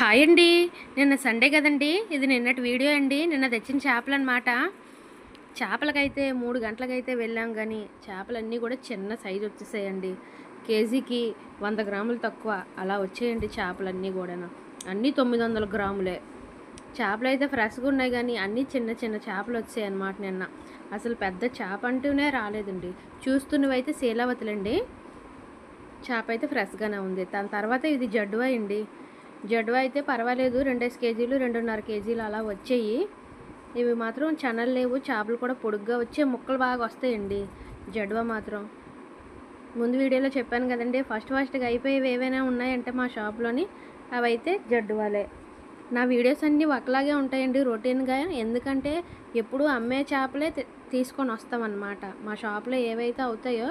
Hi అండి. నిన్న Sunday కదండి, ఇది నిన్నటి వీడియో అండి. నిన్న తెచ్చిన చేపలు అన్నమాట. చేపలకైతే 3 గంటలకైతే వెళ్ళాం, కానీ చేపలన్నీ కూడా చిన్న సైజు వచ్చేసాయండి. కేజీకి 100 గ్రాములు తక్కువ అలా వచ్చాయండి చేపలన్నీ కూడాను. అన్నీ 900 గ్రాములే. చేపలు అయితే ఫ్రెష్గా ఉన్నాయి, కానీ అన్నీ చిన్న చిన్న చేపలు వచ్చాయి అన్నమాట నిన్న. అసలు పెద్ద చేప అంటూనే రాలేదండి. చూస్తున్నవైతే శీలావతులండి. చేప అయితే ఫ్రెష్గానే ఉంది. దాని తర్వాత ఇది జడ్డువా అండి. జడ్డువా అయితే పర్వాలేదు, 2 కేజీలు 2.5 కేజీలు అలా వచ్చాయి. ఇవి మాత్రం చెనలు లేవు, చేపలు కూడా పొడుగ్గా వచ్చే ముక్కలు బాగా వస్తాయండి. జడ్డువా మాత్రం ముందు వీడియోలో చెప్పాను కదండి, ఫస్ట్గా అయిపోయేవి ఏవైనా ఉన్నాయంటే మా షాప్లోని అవైతే జడ్డువాలే. నా వీడియోస్ అన్నీ ఒకలాగే ఉంటాయండి రొటీన్గా, ఎందుకంటే ఎప్పుడు అమ్మే చేపలే తీసుకొని వస్తామన్నమాట. మా షాప్లో ఏవైతే అవుతాయో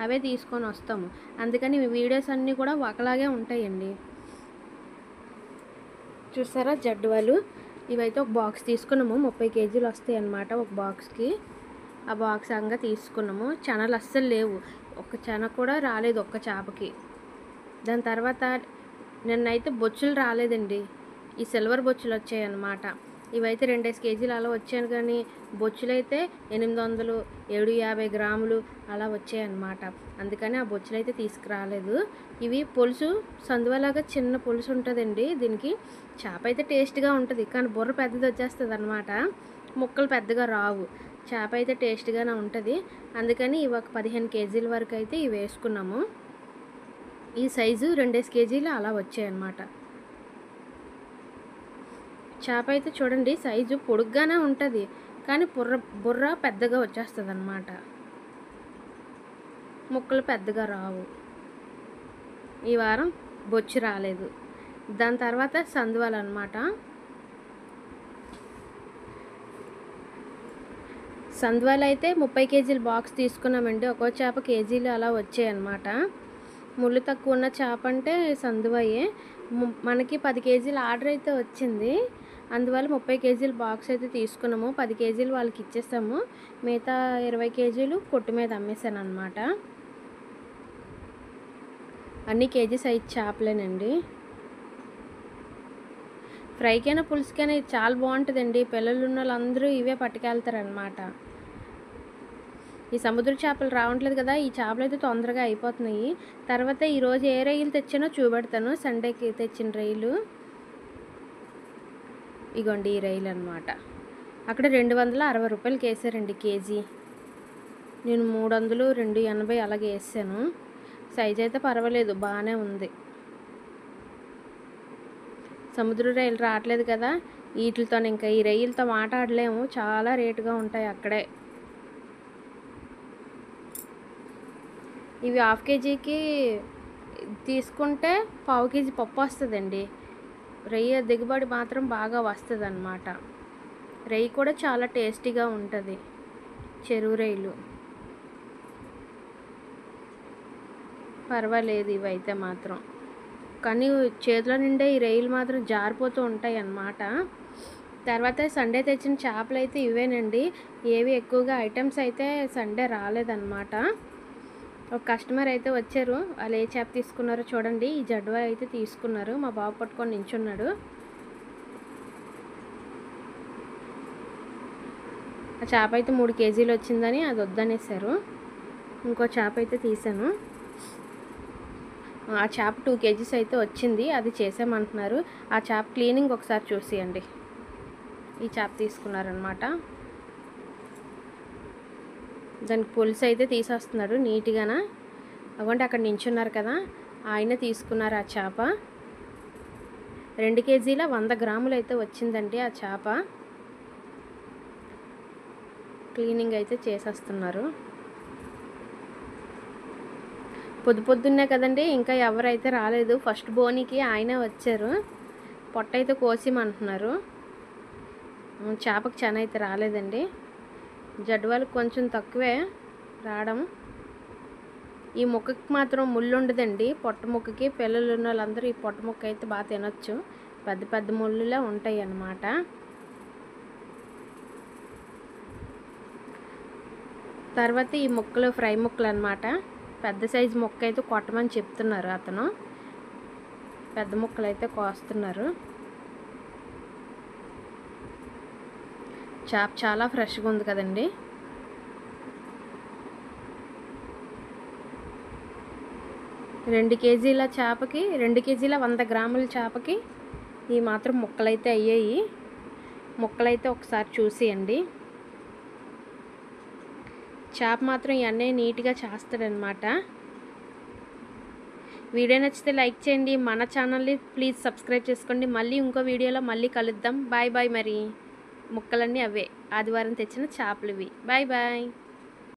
అవే తీసుకొని వస్తాము. అందుకని వీడియోస్ అన్నీ కూడా ఒకలాగే ఉంటాయండి. చూసారా జడ్డువాలు, ఇవైతే ఒక బాక్స్ తీసుకున్నాము. 30 కేజీలు వస్తాయి అన్నమాట ఒక బాక్స్కి. ఆ బాక్స్ అంగా తీసుకున్నాము. చెనలు అస్సలు లేవు, ఒక్క చెన కూడా రాలేదు ఒక్క చేపకి. దాని తర్వాత నిన్నైతే బొచ్చులు రాలేదండి, ఈ సిల్వర్ బొచ్చులు వచ్చాయి అన్నమాట. ఇవైతే 2 కేజీలు అలా వచ్చాను, కానీ బొచ్చులు అయితే 800 750 గ్రాములు అలా వచ్చాయి అన్నమాట. అందుకని ఆ బొచ్చులు అయితే తీసుకురాలేదు. ఇవి పులుసు సందువలాగా చిన్న పులుసు ఉంటుందండి దీనికి. చేప అయితే టేస్ట్గా ఉంటుంది, కానీ బుర్ర పెద్దది వచ్చేస్తుంది అన్నమాట, ముక్కలు పెద్దగా రావు. చేప అయితే టేస్ట్గానే ఉంటుంది. అందుకని ఇవి ఒక 15 కేజీల వరకు అయితే ఇవి వేసుకున్నాము. ఈ సైజు 2 కేజీలు అలా వచ్చాయన్నమాట. చేప అయితే చూడండి, సైజు పొడుగ్గానే ఉంటుంది, కానీ బుర్ర పెద్దగా వచ్చేస్తుంది అన్నమాట, ముక్కలు పెద్దగా రావు. ఈ వారం బొచ్చు రాలేదు. దాని తర్వాత సందువాలు అన్నమాట. సందువాలు అయితే 30 కేజీల బాక్స్ తీసుకున్నామండి. ఒక్కో చేప కేజీలు అలా వచ్చాయి అన్నమాట. ముళ్ళు తక్కువ ఉన్న చేప అంటే సందువయే. మనకి 10 కేజీల ఆర్డర్ అయితే వచ్చింది, అందువల్ల 30 కేజీల బాక్స్ అయితే తీసుకున్నాము. 10 కేజీలు వాళ్ళకి ఇచ్చేసాము, మిగతా 20 కేజీలు కొట్టు మీద అమ్మేశాను అన్నమాట. అన్ని కేజీ సైజ్ చేపలేనండి. ఫ్రైకైనా పులుసుకైనా ఇది చాలా బాగుంటుందండి. పిల్లలు ఉన్న వాళ్ళందరూ ఇవే పట్టుకెళ్తారనమాట. ఈ సముద్ర చేపలు రావట్లేదు కదా, ఈ చేపలు అయితే తొందరగా అయిపోతున్నాయి. తర్వాత ఈరోజు ఏ రొయ్యలు తెచ్చానో చూపెడతాను. సండేకి తెచ్చిన రొయ్యలు ఇగోండి, ఈ రొయ్యలు అనమాట. అక్కడ 260 రూపాయలకి వేసారండి కేజీ. నేను 300 280 అలాగే వేసాను. సైజ్ అయితే పర్వాలేదు, బాగానే ఉంది. సముద్ర రొయ్యలు రావట్లేదు కదా, వీటితో ఇంకా ఈ రొయ్యలతో మాట్లాడలేము, చాలా రేటుగా ఉంటాయి అక్కడే. ఇవి హాఫ్ కేజీకి తీసుకుంటే పావు కేజీ పప్పు వస్తుందండి. రొయ్య దిగుబడి మాత్రం బాగా వస్తుంది అన్నమాట. రొయ్య కూడా చాలా టేస్టీగా ఉంటుంది, చెరువు రొయ్యలు పర్వాలేదు ఇవైతే మాత్రం. కానీ చేతిలో నిండే ఈ రొయ్యలు మాత్రం జారిపోతూ ఉంటాయి అన్నమాట. తర్వాత సండే తెచ్చిన చేపలు అయితే ఇవేనండి. ఏవి ఎక్కువగా ఐటమ్స్ అయితే సండే రాలేదన్నమాట. ఒక కస్టమర్ అయితే వచ్చారు, వాళ్ళు ఏ చేప తీసుకున్నారో చూడండి. ఈ జడ్వా అయితే తీసుకున్నారు, మా బాబు పట్టుకొని నించున్నాడు. ఆ చేప అయితే 3 కేజీలు వచ్చిందని అది వద్దనేసారు. ఇంకో చేప అయితే తీసాను. ఆ చేప 2 కేజీస్ అయితే వచ్చింది, అది చేసామంటున్నారు. ఆ చేప క్లీనింగ్ ఒకసారి చూసియండి. ఈ చేప తీసుకున్నారనమాట. దానికి పులుసు అయితే తీసేస్తున్నాడు నీట్గానా. అవ్వండి అక్కడ నించున్నారు కదా, ఆయన తీసుకున్నారు ఆ చేప. 2 కేజీల 100 గ్రాములు అయితే వచ్చిందండి ఆ చేప. క్లీనింగ్ అయితే చేసేస్తున్నారు. పొద్దున్నే కదండి, ఇంకా ఎవరైతే రాలేదు. ఫస్ట్ బోనికి ఆయనే వచ్చారు, పొట్ట అయితే కోసిమంటున్నారు. చేపకు చెన అయితే రాలేదండి. జడ్వాలకు కొంచెం తక్కువే రావడం. ఈ ముక్కకి మాత్రం ముళ్ళు ఉండదండి, పొట్ట ముక్కకి. పిల్లలు ఉన్న వాళ్ళందరూ ఈ పొట్ట ముక్క అయితే బాగా తినొచ్చు, పెద్ద పెద్ద ముళ్ళులా ఉంటాయి అన్నమాట. తర్వాత ఈ ముక్కలు ఫ్రై ముక్కలు అన్నమాట. పెద్ద సైజు ముక్క అయితే కొట్టమని చెప్తున్నారు అతను. పెద్ద ముక్కలు అయితే కోస్తున్నారు. చేప చాలా ఫ్రెష్గా ఉంది కదండి. రెండు కేజీల చేపకి 2 కేజీల 100 గ్రాముల చేపకి ఈ మాత్రం ముక్కలైతే అయ్యాయి. ముక్కలైతే ఒకసారి చూసేయండి. చేప మాత్రం ఈ అన్నయ్య నీట్గా చేస్తాడనమాట. వీడియో నచ్చితే లైక్ చేయండి. మన ఛానల్ని ప్లీజ్ సబ్స్క్రైబ్ చేసుకోండి. మళ్ళీ ఇంకో వీడియోలో మళ్ళీ కలుద్దాం. Bye bye. మరి ముక్కలన్నీ అవే ఆదివారం తెచ్చిన చేపలు ఇవి. Bye bye.